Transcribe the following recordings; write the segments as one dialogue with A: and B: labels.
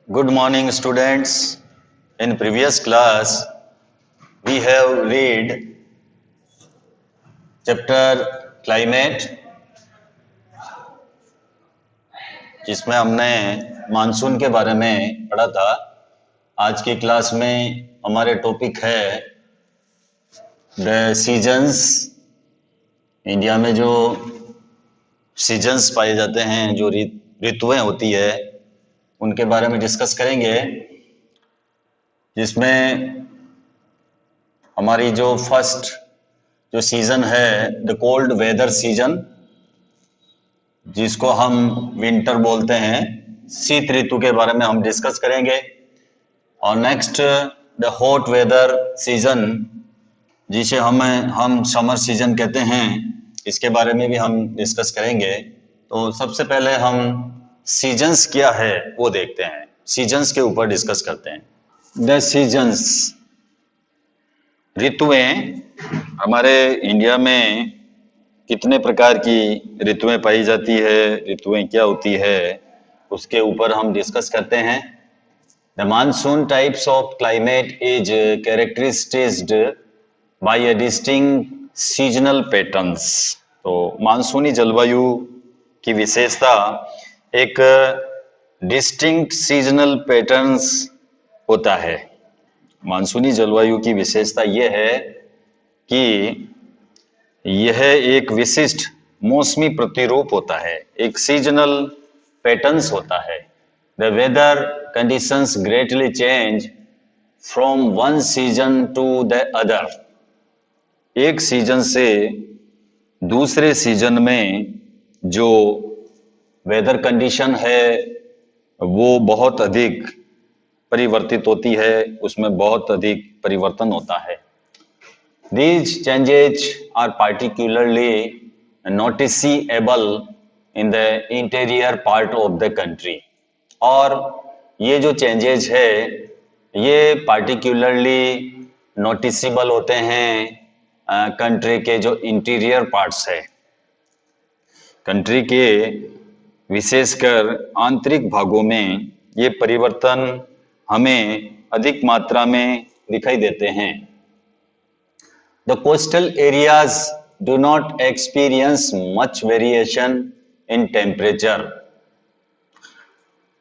A: Good morning, students. In previous class, we have read chapter climate, जिसमें हमने monsoon के बारे में पढ़ा था। आज की क्लास में हमारे टॉपिक है द सीजन्स। इंडिया में जो सीजन्स पाए जाते हैं, जो ऋतुएं होती है, उनके बारे में डिस्कस करेंगे। जिसमें हमारी जो फर्स्ट जो सीजन है द कोल्ड वेदर सीजन, जिसको हम विंटर बोलते हैं, शीत ऋतु के बारे में हम डिस्कस करेंगे। और next the hot weather season, जिसे हम समर सीजन कहते हैं, इसके बारे में भी हम डिस्कस करेंगे। तो सबसे पहले हम सीजन्स क्या है वो देखते हैं, सीजन्स के ऊपर डिस्कस करते हैं। द सीजन्स, ऋतुएं। हमारे इंडिया में कितने प्रकार की ऋतुएं पाई जाती है, ऋतुएं क्या होती है, उसके ऊपर हम डिस्कस करते हैं। The monsoon types of climate is characterised by a distinct seasonal patterns. तो मानसूनी जलवायु की विशेषता एक डिस्टिंक्ट सीजनल पैटर्न्स होता है। मानसूनी जलवायु की विशेषता यह है कि यह एक विशिष्ट मौसमी प्रतिरूप होता है, एक सीजनल पैटर्न्स होता है। The weather conditions greatly change from one season to the other. एक सीजन से दूसरे सीजन में जो वेदर कंडीशन है वो बहुत अधिक परिवर्तित होती है, उसमें बहुत अधिक परिवर्तन होता है। These changes are particularly noticeable in the interior part of the country. और ये जो चेंजेज है ये पार्टिकुलरली नोटिसेबल होते हैं कंट्री के जो इंटीरियर पार्ट्स है, कंट्री के विशेषकर आंतरिक भागों में ये परिवर्तन हमें अधिक मात्रा में दिखाई देते हैं। The coastal areas do not experience much variation in temperature.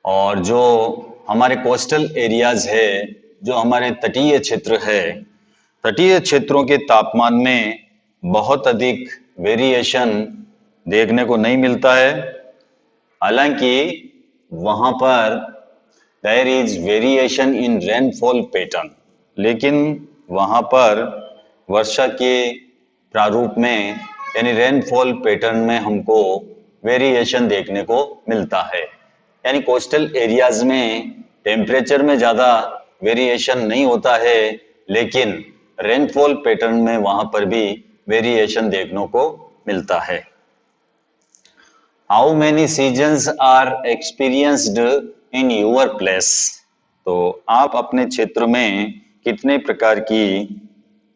A: और जो हमारे कोस्टल एरियाज है, जो हमारे तटीय क्षेत्र है, तटीय क्षेत्रों के तापमान में बहुत अधिक वेरिएशन देखने को नहीं मिलता है। हालांकि वहां पर there is variation in rainfall pattern, लेकिन वहां पर वर्षा के प्रारूप में यानी रेनफॉल पैटर्न में हमको वेरिएशन देखने को मिलता है। यानी कोस्टल एरियाज में टेम्परेचर में ज़्यादा वेरिएशन नहीं होता है, लेकिन रेनफॉल पैटर्न में वहां पर भी वेरिएशन देखने को मिलता है। How many seasons are experienced in your place. तो आप अपने क्षेत्र में कितने प्रकार की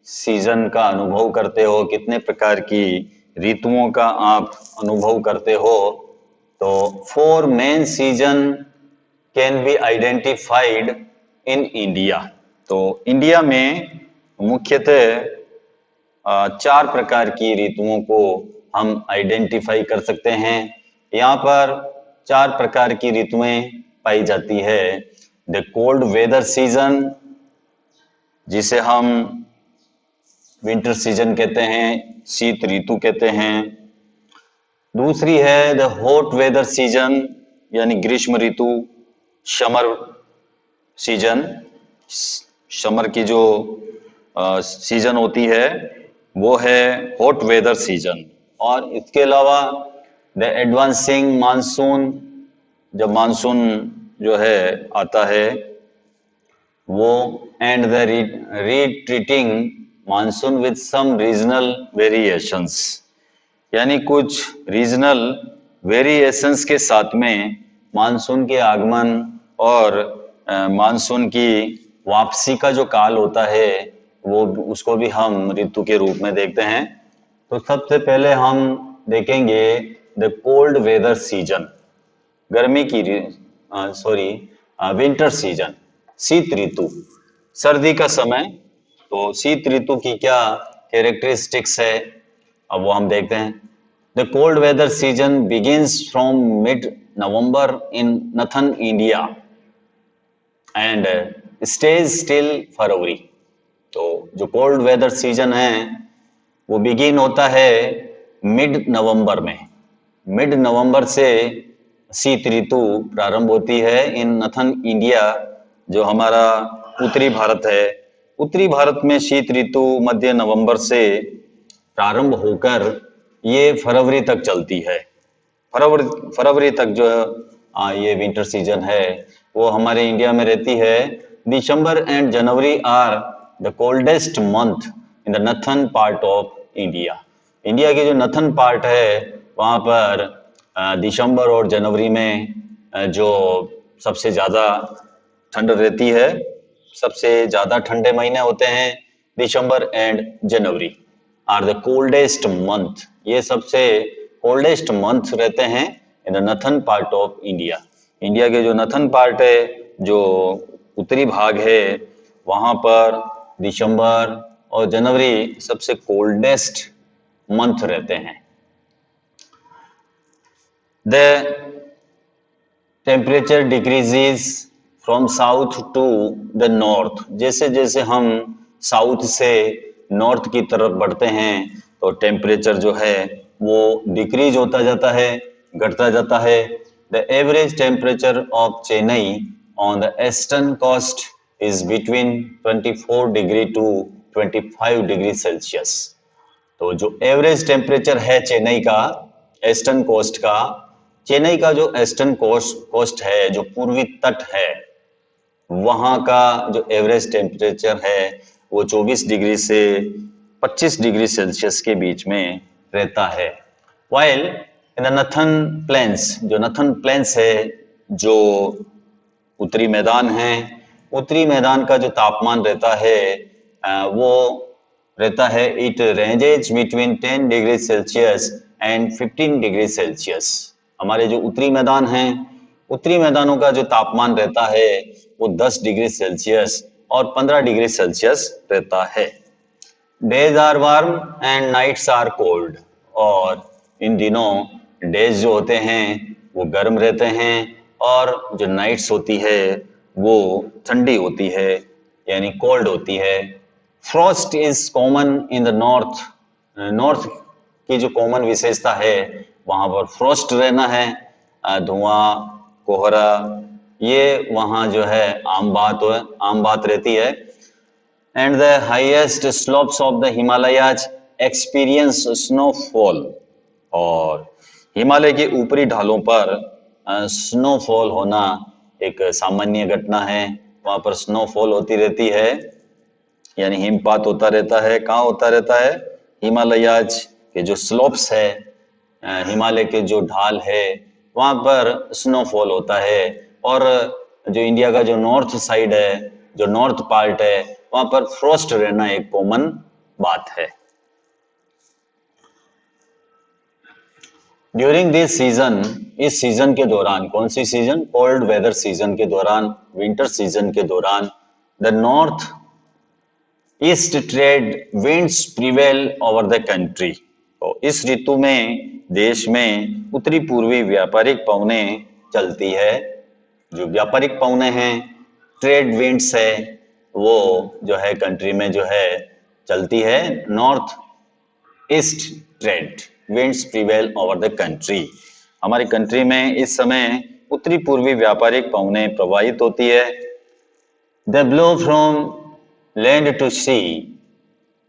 A: सीजन का अनुभव करते हो, कितने प्रकार की ऋतुओं का आप अनुभव करते हो। तो 4 main season can be identified in India. तो इंडिया में मुख्यतः 4 प्रकार की ऋतुओं को हम आइडेंटिफाई कर सकते हैं। यहाँ पर 4 प्रकार की ऋतुएं पाई जाती है। द कोल्ड वेदर सीजन, जिसे हम विंटर सीजन कहते हैं, शीत ऋतु कहते हैं। दूसरी है द हॉट वेदर सीजन, यानी ग्रीष्म ऋतु, समर सीजन। समर की जो सीजन होती है वो है हॉट वेदर सीजन। और इसके अलावा द एडवांसिंग मानसून, जब मानसून जो है आता है वो, and the retreating monsoon with some regional variations, यानी कुछ रीजनल वेरिएशंस के साथ में मानसून के आगमन और मानसून की वापसी का जो काल होता है वो, उसको भी हम ऋतु के रूप में देखते हैं। तो सबसे पहले हम देखेंगे द कोल्ड वेदर सीजन, गर्मी की विंटर सीजन, शीत ऋतु, सर्दी का समय। तो शीत ऋतु की क्या कैरेक्टरिस्टिक्स है, अब वो हम देखते हैं। The cold weather season begins from mid November in northern India and stays till February. तो जो कोल्ड वेदर सीजन है वो बिगिन होता है मिड नवंबर में। मिड नवंबर से शीत ऋतु प्रारंभ होती है इन नॉर्थन इंडिया, जो हमारा उत्तरी भारत है। उत्तरी भारत में शीत ऋतु मध्य नवंबर से प्रारंभ होकर ये फरवरी तक चलती है। फरवरी फरवरी तक जो ये विंटर सीजन है वो हमारे इंडिया में रहती है। December and January are the coldest month in the northern part of India. India के जो नॉर्थन पार्ट है वहाँ पर दिसंबर और जनवरी में जो सबसे ज़्यादा ठंड रहती है। सबसे ज़्यादा ठंडे महीने होते हैं December and January are the coldest month. ये सबसे कोल्डेस्ट मंथ रहते हैं in the northern part of India. India के जो नॉर्थन पार्ट है, जो उत्तरी भाग है, वहाँ पर दिसंबर और जनवरी सबसे कोल्डेस्ट मंथ रहते हैं। The temperature decreases from south to the north. जैसे जैसे हम साउथ से नॉर्थ की तरफ बढ़ते हैं तो टेम्परेचर जो है वो डिक्रीज होता जाता है, घटता जाता है। The average temperature of Chennai on the eastern coast is between 24 degree to 25 degree Celsius. तो जो एवरेज टेम्परेचर है चेन्नई का, ईस्टर्न कोस्ट का, चेन्नई का जो ईस्टर्न कोस्ट है, जो पूर्वी तट है, वहां का जो एवरेज टेम्परेचर है वो 24 डिग्री से 25 डिग्री सेल्सियस के बीच में रहता है। While in the northern plains, जो नॉर्थन प्लेन्स है, जो उत्तरी मैदान है, उत्तरी मैदान का जो तापमान रहता है वो रहता है, it ranges between 10 degree Celsius and 15 degree Celsius. हमारे जो उत्तरी मैदान हैं, उत्तरी मैदानों का जो तापमान रहता है वो 10 डिग्री सेल्सियस और 15 डिग्री सेल्सियस रहता है। Days are warm and nights are cold. और इन दिनों डेज जो होते हैं वो गर्म रहते हैं और जो नाइट्स होती है वो ठंडी होती है, यानी कोल्ड होती है। Frost is common in the north. North की जो कॉमन विशेषता है वहां पर फ्रॉस्ट रहना है, धुआं, कोहरा, ये वहां जो है आम बात रहती है। And the highest slopes of the Himalayas experience snowfall. और हिमालय के ऊपरी ढालों पर स्नोफॉल होना एक सामान्य घटना है। वहां पर स्नोफॉल होती रहती है, यानी हिमपात होता रहता है। कहाँ होता रहता है? हिमालयाज के जो स्लोप्स है, हिमालय के जो ढाल है, वहां पर स्नोफॉल होता है। और जो इंडिया का जो नॉर्थ साइड है, जो नॉर्थ पार्ट है, वहां पर फ्रॉस्ट रहना एक कॉमन बात है। ड्यूरिंग दिस सीजन, इस सीजन के दौरान, कौन सी सीजन? कोल्ड वेदर सीजन के दौरान, विंटर सीजन के दौरान, the north east trade winds prevail over the country. तो इस ऋतु में देश में उत्तरी पूर्वी व्यापारिक पवनें चलती है। जो व्यापारिक पवनें हैं, ट्रेड विंड्स है, वो जो है कंट्री में जो है चलती है। North east trade winds prevail over the country. हमारी कंट्री में इस समय उत्तरी पूर्वी व्यापारिक पवनें प्रवाहित होती है। The blow from land to sea.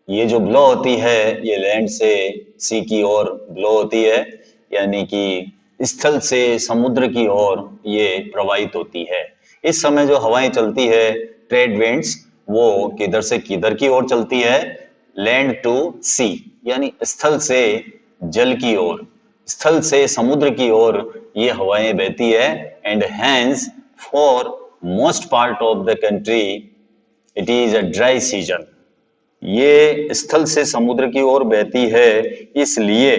A: ये जो ब्लो होती है ये लैंड से सी की ओर ब्लो होती है, यानी कि स्थल से समुद्र की ओर ये प्रवाहित होती है। इस समय जो हवाएं चलती है, ट्रेड विंड्स, वो किधर से किधर की ओर चलती है? लैंड टू सी, यानी स्थल से जल की ओर, स्थल से समुद्र की ओर ये हवाएं बहती है। And hence for most part of the country it is a dry season. ये स्थल से समुद्र की ओर बहती है, इसलिए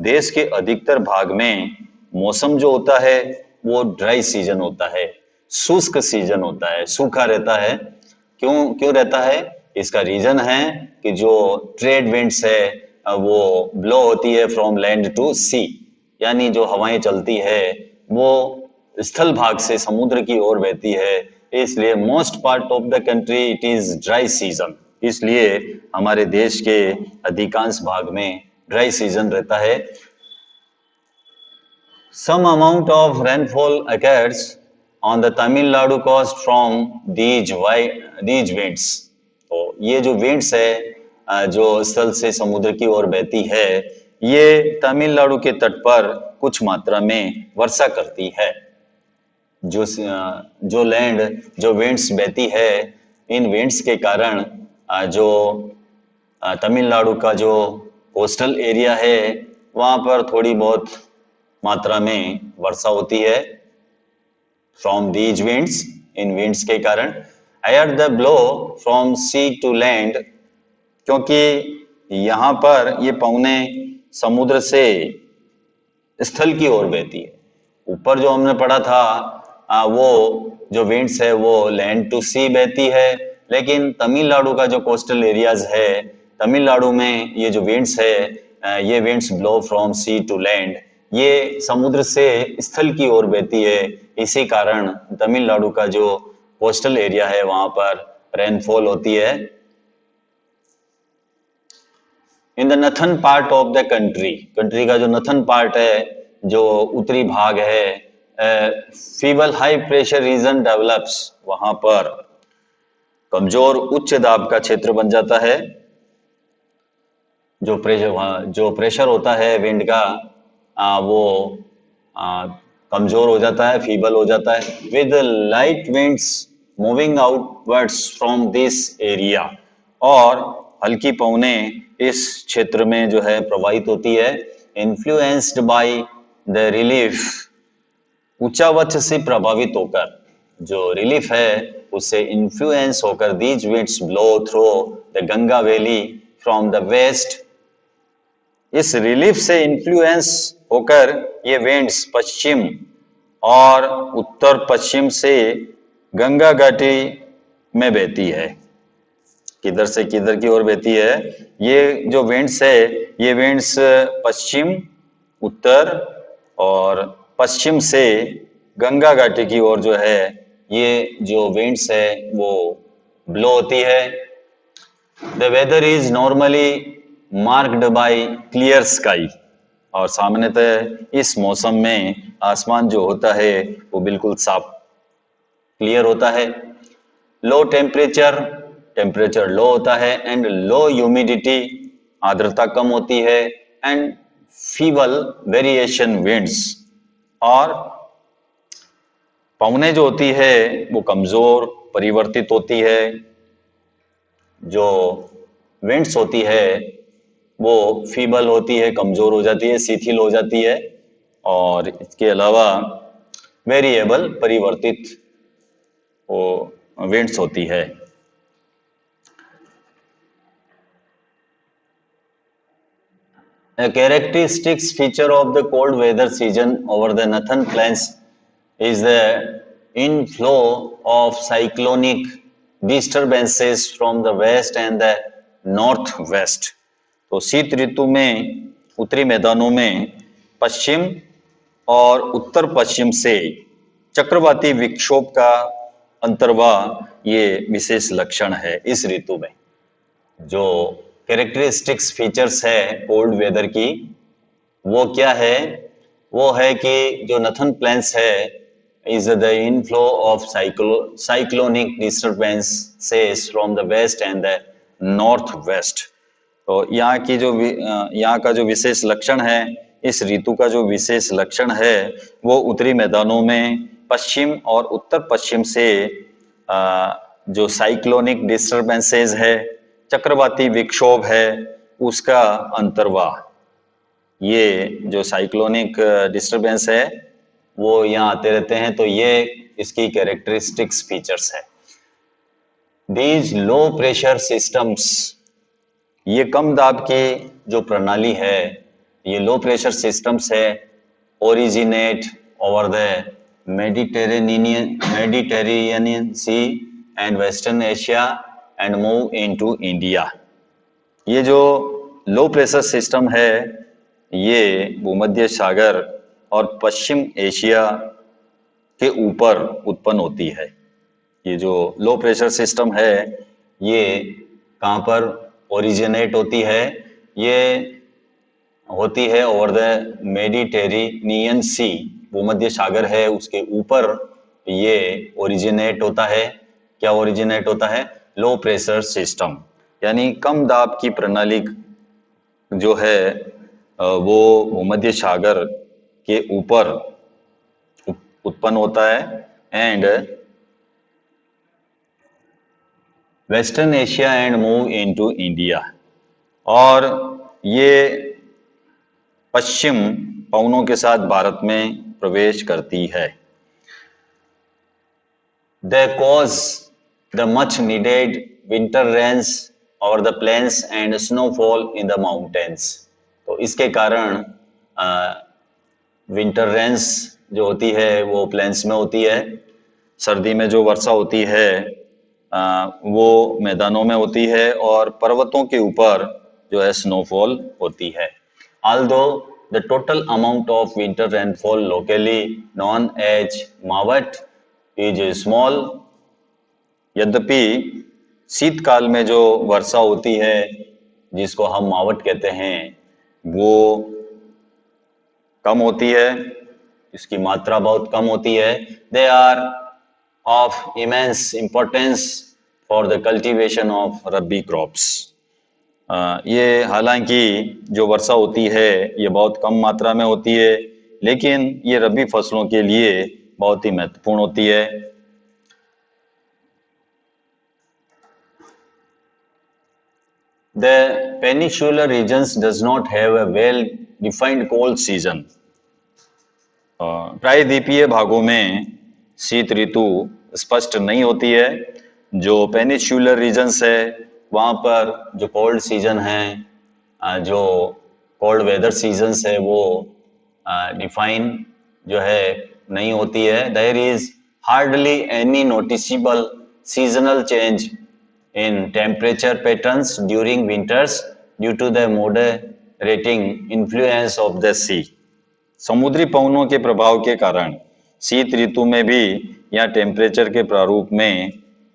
A: देश के अधिकतर भाग में मौसम जो होता है वो ड्राई सीजन होता है। शुष्क सीजन होता है, सूखा रहता है। क्यों क्यों रहता है? इसका रीजन है कि जो ट्रेड विंड्स है वो ब्लो होती है फ्रॉम लैंड टू सी, यानी जो हवाएं चलती है वो स्थल भाग से समुद्र की ओर बहती है, इसलिए most part of the country it is dry season. इसलिए हमारे देश के अधिकांश भाग में ड्राई सीजन रहता है। Some amount of rainfall occurs on the Tamil Nadu coast from these winds। तो ये जो winds है जो स्थल से समुद्र की ओर बहती है, ये तमिलनाडु के तट पर कुछ मात्रा में वर्षा करती है। जो लैंड जो विंड्स बहती है, इन विंड्स के कारण जो तमिलनाडु का जो कोस्टल एरिया है वहां पर थोड़ी बहुत मात्रा में वर्षा होती है फ्रॉम दीज विंड्स, इन विंड्स के कारण। At the blow from sea to land, क्योंकि यहाँ पर ये पवने समुद्र से स्थल की ओर बहती है। ऊपर जो हमने पढ़ा था वो जो विंड्स है वो लैंड टू सी बहती है, लेकिन तमिलनाडु का जो कोस्टल एरियाज है, तमिलनाडु में ये जो विंड्स है ये winds blow from sea to land, ये समुद्र से स्थल की ओर बहती है। इसी कारण तमिलनाडु का जो कोस्टल एरिया है वहां पर रेनफॉल होती है। In the Nathan part of the country, country का जो नथन पार्ट है, जो उत्तरी भाग है, feeble high pressure region develops, वहां पर कमजोर उच्च दाब का क्षेत्र बन जाता है। जो प्रेशर होता है विंड का वो कमजोर हो जाता है, फीबल हो जाता है। With light winds moving outwards from this area, और हल्की पवनें इस क्षेत्र में जो है प्रवाहित होती है। इन्फ्लुएंस्ड बाय द रिलीफ, ऊंचावच से प्रभावित होकर, जो रिलीफ है उससे इन्फ्लुएंस होकर these winds blow through the Ganga valley from the west, इस रिलीफ से इन्फ्लुएंस होकर ये विंड्स पश्चिम और उत्तर पश्चिम से गंगा घाटी में बहती है। किधर से किधर की ओर बहती है? ये जो विंड्स है ये विंड्स पश्चिम, उत्तर और पश्चिम से गंगा घाटी की ओर जो है ये जो विंड्स है वो ब्लो होती है। The weather is normally marked by clear sky, और सामान्यतः इस मौसम में आसमान जो होता है वो बिल्कुल साफ क्लियर होता है। लो टेम्परेचर, टेम्परेचर लो होता है, एंड लो ह्यूमिडिटी, आर्द्रता कम होती है, एंड फीबल वेरिएशन विंड्स, और पवने जो होती है वो कमजोर परिवर्तित होती है। जो विंड्स होती है वो फीबल होती है, कमजोर हो जाती है, शिथिल हो जाती है, और इसके अलावा वेरिएबल परिवर्तित वो विंड्स होती है। A characteristic feature of the cold weather season over the northern plains is the inflow of cyclonic disturbances from the west and the northwest। तो शीत ऋतु में उत्तरी मैदानों में पश्चिम और उत्तर पश्चिम से चक्रवाती विक्षोभ का अंतर्वाह ये विशेष लक्षण है इस ऋतु में। जो कैरेक्टरिस्टिक्स फीचर्स है कोल्ड वेदर की वो क्या है? वो है कि जो नथन प्लेन्स है is the inflow of cyclonic disturbances from the west and the north west. तो यहाँ का जो विशेष लक्षण है, इस ऋतु का जो विशेष लक्षण है वो उत्तरी मैदानों में पश्चिम और उत्तर पश्चिम से जो साइक्लोनिक डिस्टर्बेंसेस है, चक्रवाती विक्षोभ है, उसका अंतर्वाह। ये जो साइक्लोनिक डिस्टर्बेंस है वो यहाँ आते रहते हैं, तो ये इसकी कैरेक्टरिस्टिक्स फीचर्स है। दीज लो प्रेशर सिस्टम्स, ये कम दाब की जो प्रणाली है, ये लो प्रेशर सिस्टम्स है, originate over the Mediterranean Sea and western Asia and move into India. ये जो लो प्रेशर सिस्टम है ये भूमध्य सागर और पश्चिम एशिया के ऊपर उत्पन्न होती है। ये जो लो प्रेशर सिस्टम है ये कहाँ पर ओरिजिनेट होती है? ये होती है ओवर द मेडिटेरेनियन सी, भूमध्य सागर है उसके ऊपर ये ओरिजिनेट होता है। क्या ओरिजिनेट होता है? लो प्रेशर सिस्टम, यानी कम दाब की प्रणाली जो है वो भूमध्य सागर के ऊपर उत्पन्न होता है and western Asia and move into India. और ये पश्चिम पवनों के साथ भारत में प्रवेश करती है। They cause the much needed winter rains over the plains and snowfall in the mountains। तो इसके कारण विंटर रेंस जो होती है वो प्लेन्स में होती है, सर्दी में जो वर्षा होती है वो मैदानों में होती है और पर्वतों के ऊपर जो है स्नोफॉल होती है। Although the total amount of winter rainfall locally known as Mawat is small, यद्यपि शीतकाल में जो वर्षा होती है जिसको हम मावट कहते हैं वो कम होती है, इसकी मात्रा बहुत कम होती है। They are of immense importance for the cultivation of rabi crops. ये हालांकि जो वर्षा होती है ये बहुत कम मात्रा में होती है लेकिन ये रबी फसलों के लिए बहुत ही महत्वपूर्ण होती है। The peninsular regions does not have a well-defined cold season। प्रायद्वीपीय भागों में शीत ऋतु स्पष्ट नहीं होती है। जो पेनिनसुलर रीजन्स है वहाँ पर जो कोल्ड सीजन है, जो कोल्ड वेदर सीजन्स है वो डिफाइन जो है नहीं होती है। There is hardly any noticeable seasonal change in temperature patterns during winters due to the moderating influence of the sea। समुद्री पवनों के प्रभाव के कारण शीत ऋतु में भी या टेम्परेचर के प्रारूप में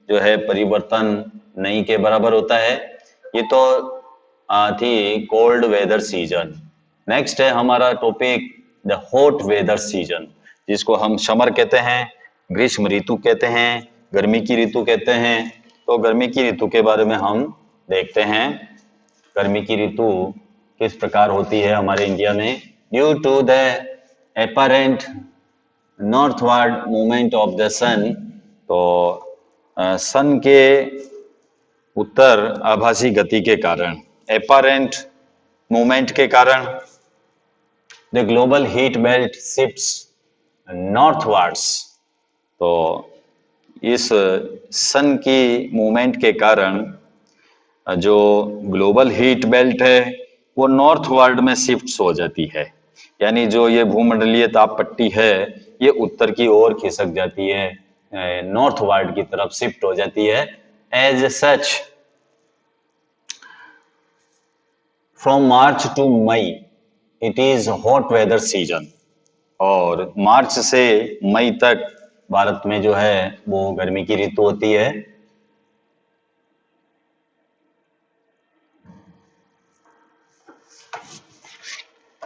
A: जो है परिवर्तन नहीं के बराबर होता है। ये तो थी कोल्ड वेदर सीजन। नेक्स्ट है हमारा topic the hot weather season, जिसको हम समर कहते हैं, ग्रीष्म ऋतु कहते हैं, गर्मी की ऋतु कहते हैं। तो गर्मी की ऋतु के बारे में हम देखते हैं। गर्मी की ऋतु किस प्रकार होती है हमारे इंडिया में? Due to the apparent northward movement of the sun, तो सन के उत्तर आभासी गति के कारण, एपरेंट मूवमेंट के कारण the global heat belt shifts northwards. तो इस सन की मूवमेंट के कारण जो ग्लोबल हीट बेल्ट है वो नॉर्थ वर्ल्ड में शिफ्ट हो जाती है, यानी जो ये भूमंडलीय ताप पट्टी है ये उत्तर की ओर खिसक जाती है, नॉर्थ वर्ल्ड की तरफ शिफ्ट हो जाती है। As such from March to May it is hot weather season. और मार्च से मई तक भारत में जो है वो गर्मी की ऋतु होती है।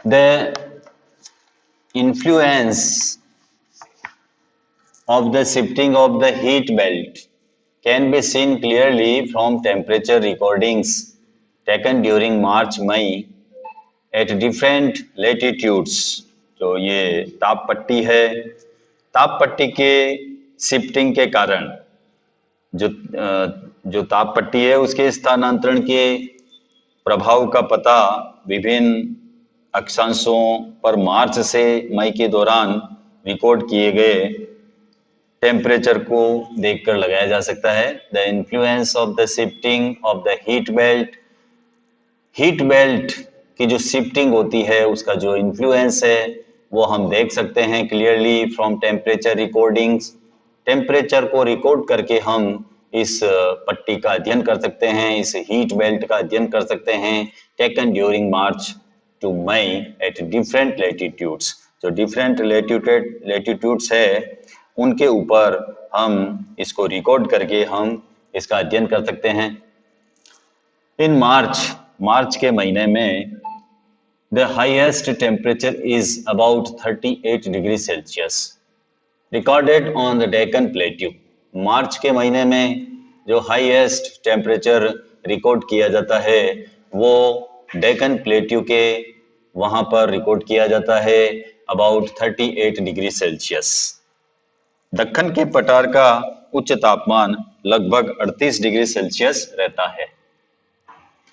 A: The influence of the shifting of the heat belt can be seen clearly from temperature recordings taken during March-May at different latitudes। जो ये ताप पट्टी है, ताप पट्टी के शिफ्टिंग के कारण जो ताप पट्टी है उसके स्थानांतरण के प्रभाव का पता विभिन्न अक्षांशों पर मार्च से मई के दौरान रिकॉर्ड किए गए टेम्परेचर को देखकर लगाया जा सकता है। The influence of the shifting of the heat belt, heat belt की जो शिफ्टिंग होती है उसका जो इन्फ्लुएंस है वो हम देख सकते हैं clearly from temperature recordings. Temperature को रिकॉर्ड करके हम इस पट्टी का अध्ययन कर सकते हैं, इस हीट बेल्ट का अध्ययन कर सकते हैं। Taken during March to May at different latitudes. जो डिफरेंट लेटीट्यूड्स है उनके ऊपर हम इसको रिकॉर्ड करके हम इसका अध्ययन कर सकते हैं। इन मार्च के महीने में the highest temperature is about 38 degree Celsius recorded on the Deccan plateau. मार्च के महीने में जो हाईएस्ट टेम्परेचर रिकॉर्ड किया जाता है वो डेक्कन प्लेट्यू के वहां पर रिकॉर्ड किया जाता है अबाउट 38 डिग्री सेल्सियस। दक्कन के पठार का उच्च तापमान लगभग 38 डिग्री सेल्सियस रहता है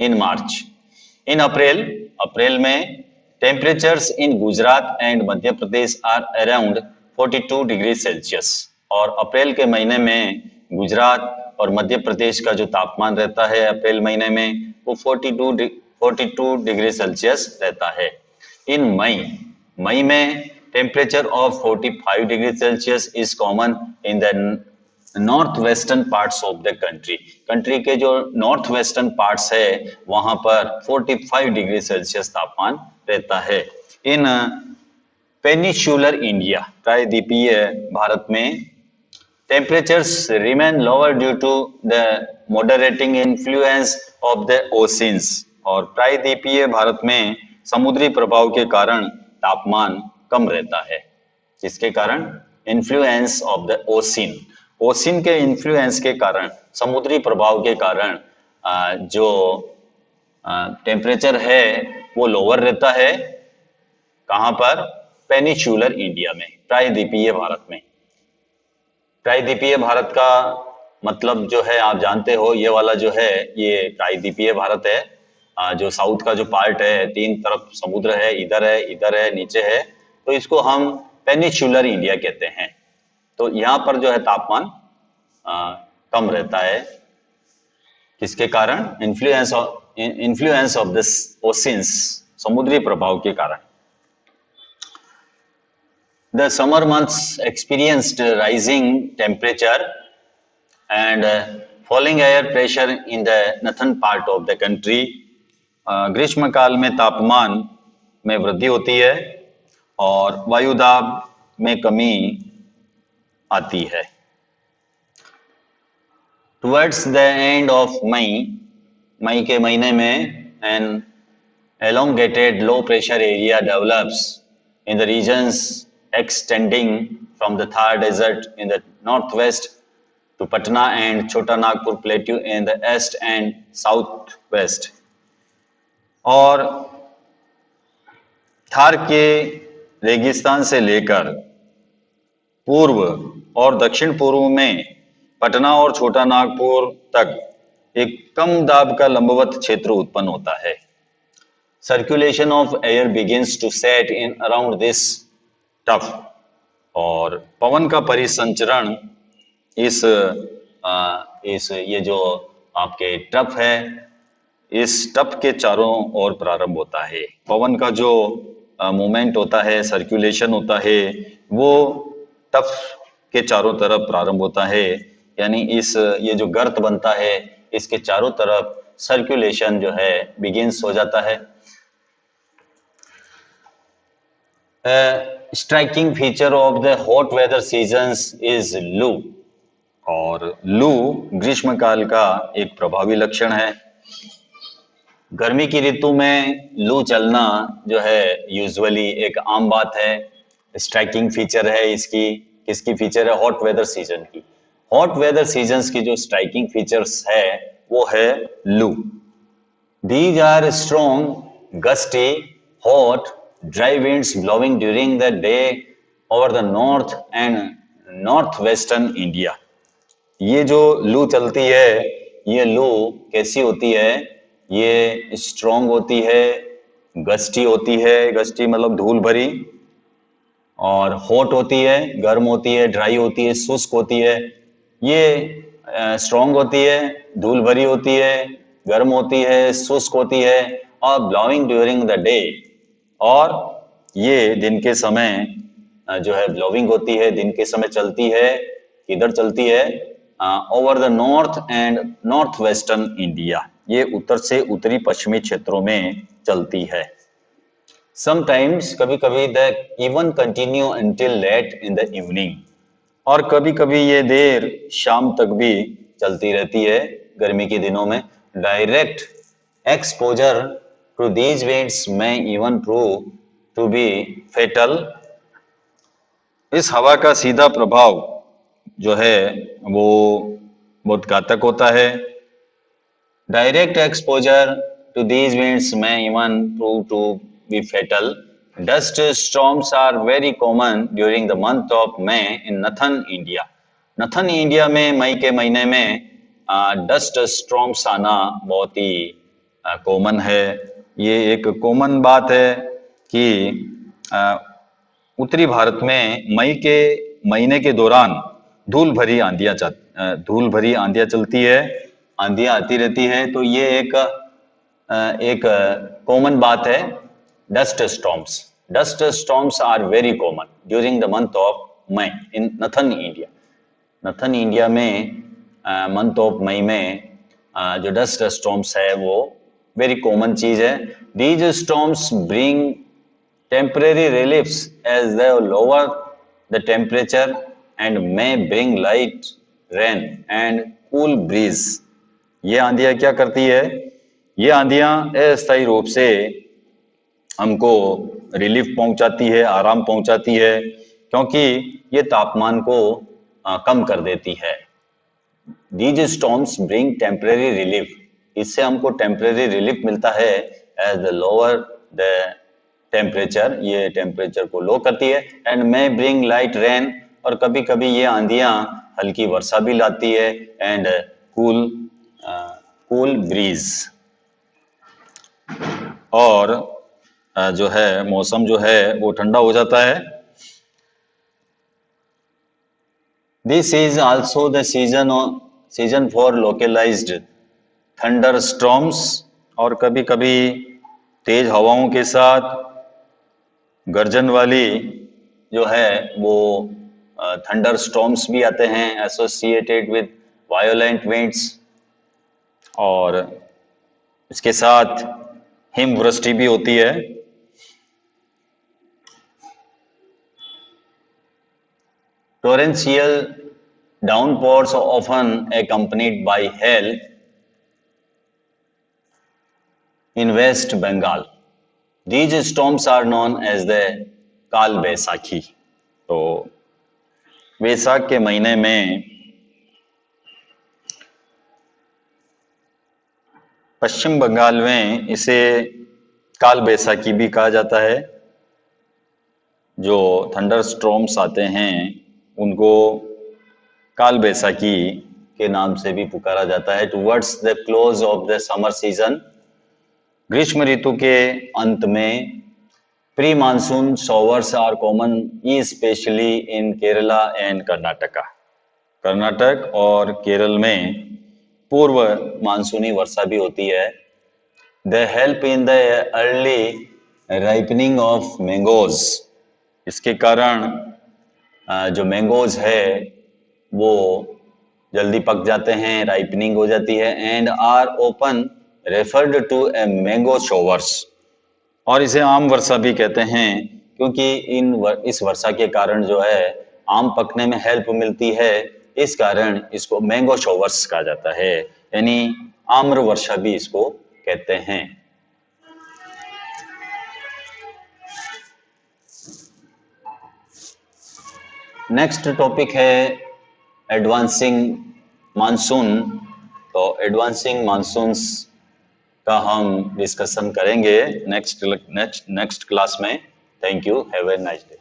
A: इन मार्च। इन अप्रैल में temperatures in Gujarat and Madhya Pradesh are around 42 degree Celsius. और अप्रैल के महीने में गुजरात और मध्य प्रदेश का जो तापमान रहता है अप्रैल महीने में वो 42 डिग्री सेल्सियस रहता है। इन मई में temperature of 45 degree Celsius is common in the north western parts of the country के जो नॉर्थ वेस्टर्न पार्ट्स है वहां पर 45 डिग्री सेल्सियस तापमान रहता है। इन पेनिनसुलर इंडिया प्रायद्वीपीय भारत में temperatures remain lower due to the moderating influence of the oceans. और प्रायद्वीपीय भारत में समुद्री प्रभाव के कारण तापमान कम रहता है। जिसके कारण इन्फ्लुएंस ऑफ द ओशियन के इन्फ्लुएंस के कारण, समुद्री प्रभाव के कारण जो टेम्परेचर है वो लोअर रहता है। कहां पर? पेनिनसुलर इंडिया में, प्रायद्वीपीय भारत में। प्रायद्वीपीय भारत का मतलब जो है आप जानते हो, ये वाला जो है ये प्रायद्वीपीय भारत है। जो साउथ का जो पार्ट है, तीन तरफ समुद्र है, इधर है, नीचे है, तो इसको हम पेनिनसुलर इंडिया कहते हैं। तो यहाँ पर जो है तापमान कम रहता है। किसके कारण? इन्फ्लुएंस ऑफ दिस ओशियंस, समुद्री प्रभाव के कारण। The summer months experienced rising temperature and falling air pressure in the northern part of the country. ग्रीष्म काल में तापमान में वृद्धि होती है और वायुदाब में कमी आती है। Towards the end of मई के महीने में an elongated low pressure area develops in the regions extending from the Thar Desert in the northwest to Patna and Chota Nagpur Plateau in the east and southwest. और थार के रेगिस्तान से लेकर पूर्व और दक्षिण पूर्व में पटना और छोटा नागपुर तक एक कम दाब का लंबवत क्षेत्र उत्पन्न होता है। Circulation of air begins to set in around this trough. और पवन का परिसंचरण इस ये जो आपके टफ है, इस टफ के चारों ओर प्रारंभ होता है। पवन का जो मूवमेंट होता है, सर्कुलेशन होता है, वो टफ के चारों तरफ प्रारंभ होता है। यानी ये जो गर्त बनता है इसके चारों तरफ सर्कुलेशन जो है बिगिंस हो जाता है। Striking feature of the hot weather seasons is loo. और लू ग्रीष्म काल का एक प्रभावी लक्षण है। गर्मी की ऋतु में लू चलना जो है यूजुअली एक आम बात है। स्ट्राइकिंग फीचर है इसकी, किसकी फीचर है? हॉट वेदर सीजन की। हॉट वेदर सीजन्स की जो स्ट्राइकिंग फीचर्स है वो है लू। These are strong, gusty, hot, dry winds blowing during the day over the north and north western India. ये जो लू चलती है, ये लू कैसी होती है? ये स्ट्रॉन्ग होती है, गस्टी होती है, गस्टी मतलब धूल भरी, और हॉट होती है, गर्म होती है, ड्राई होती है, शुष्क होती है। ये स्ट्रॉन्ग होती है, धूल भरी होती है, गर्म होती है, शुष्क होती है, और ब्लोइंग ड्यूरिंग द डे, और ये दिन के समय जो है ब्लोविंग होती है, दिन के समय चलती है, किधर चलती है, over the north and north western India, ये उत्तर से उत्तरी पश्चिमी क्षेत्रों में चलती है। समटाइम्स, कभी कभी they even continue until late in the evening, और कभी कभी ये देर शाम तक भी चलती रहती है गर्मी के दिनों में। Direct exposure to these winds may even prove to be fatal। इस हवा का सीधा प्रभाव जो है वो बहुत घातक होता है। Direct exposure to these winds may even prove to be fatal। Dust storms are very common during the month of May in Northern India। Nathan India में मई के महीने में डस्ट स्टॉर्म्स आना बहुत ही कॉमन है। ये एक कॉमन बात है कि उत्तरी भारत में मई के महीने के दौरान धूल भरी आंधियां चलती है, आंधियां आती रहती है। तो ये एक कॉमन बात है। Dust storms are very common during the month of May in northern India. Northern India में मंथ ऑफ मई में जो डस्ट स्टॉर्म्स है वो वेरी कॉमन चीज है। These storms bring temporary reliefs as they lower the temperature and may bring light rain and cool breeze. ये आंधियां क्या करती है? ये आंधियां अस्थायी रूप से हमको रिलीफ पहुंचाती है, आराम पहुंचाती है, क्योंकि ये तापमान को कम कर देती है। These storms bring temporary relief। इससे हमको टेम्परेरी रिलीफ मिलता है as they lower the temperature, ये टेम्परेचर को लो करती है। And may bring light rain, और कभी कभी ये आंधियां हल्की वर्षा भी लाती है। एंड कूल ब्रीज, और जो है मौसम जो है वो ठंडा हो जाता है। This is also the season for localized thunderstorms, और कभी कभी तेज हवाओं के साथ गर्जन वाली जो है वो थंडर स्टॉर्म्स भी आते हैं, एसोसिएटेड विद वायोलेंट विंड्स, और इसके साथ हिमवृष्टि भी होती है। Torrential downpours often accompanied by hail in West Bengal। These storms are known as the काल बैसाखी। तो वैसाख के महीने में पश्चिम बंगाल में इसे काल बैसाखी भी कहा जाता है। जो थंडर स्टॉर्म्स आते हैं उनको काल बैसाखी के नाम से भी पुकारा जाता है। Towards the close of the summer season, ग्रीष्म ऋतु के अंत में, pre monsoon showers are common especially in Kerala and Karnataka. Karnataka और केरल में पूर्व मानसूनी वर्षा भी होती है। The help in the early ripening of mangoes, इसके कारण जो मैंगोज है वो जल्दी पक जाते हैं, राइपनिंग हो जाती है। And are open referred to a mango showers, और इसे आम वर्षा भी कहते हैं, क्योंकि इस वर्षा के कारण जो है आम पकने में हेल्प मिलती है। इस कारण इसको मैंगो शॉवर्स कहा जाता है, यानी आम्र वर्षा भी इसको कहते हैं। नेक्स्ट टॉपिक है एडवांसिंग मानसून। तो एडवांसिंग मानसून्स का हम डिस्कशन करेंगे नेक्स्ट क्लास में। Thank you, have a nice day.